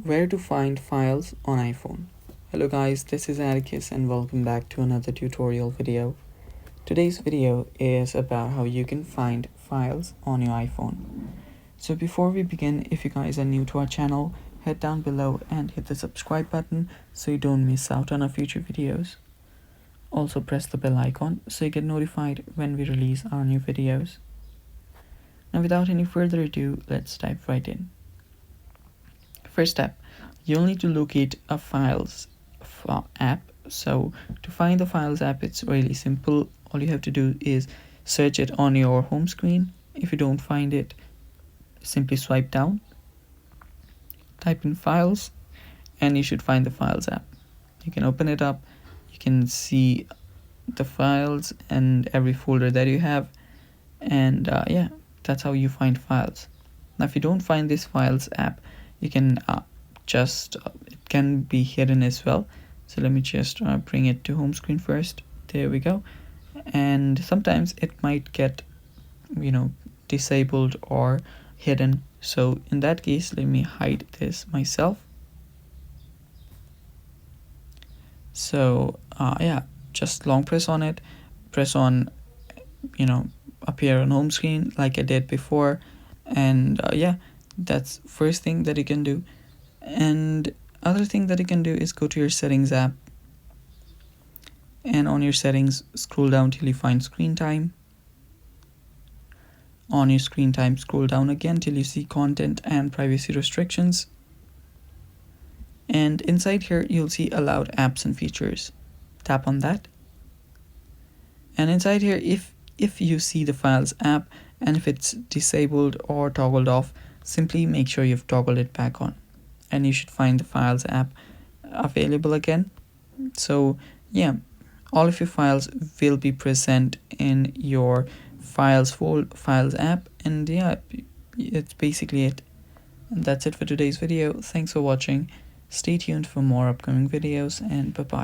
Where to find files on iPhone. Hello guys, this is Atticus and welcome back to another tutorial video. Today's video is about how you can find files on your iPhone. So before we begin, if you guys are new to our channel, head down below and hit the subscribe button so you don't miss out on our future videos. Also press the bell icon so you get notified when we release our new videos. Now without any further ado, let's dive right in. First step, you'll need to locate a files app. So to find the files app, it's really simple. All you have to do is search it on your home screen. If you don't find it, simply swipe down, type in files, and you should find the files app. You can open it up, you can see the files and every folder that you have, and yeah, that's how you find files. Now if you don't find this files app, you can it can be hidden as well. So let me just bring it to home screen first. There we go. And sometimes it might get disabled or hidden, so in that case let me hide this myself. So yeah, just long press on it, press on appear on home screen like I did before, and yeah, that's first thing that you can do. And other thing that you can do is go to your settings app, and on your settings scroll down till you find screen time. On your screen time, scroll down again till you see content and privacy restrictions, and inside here you'll see allowed apps and features. Tap on that, and inside here, if you see the files app and if it's disabled or toggled off, simply make sure you've toggled it back on, and you should find the files app available again. So yeah, all of your files will be present in your files app, and yeah, it's basically it. And that's it for today's video. Thanks for watching. Stay tuned for more upcoming videos, and bye bye.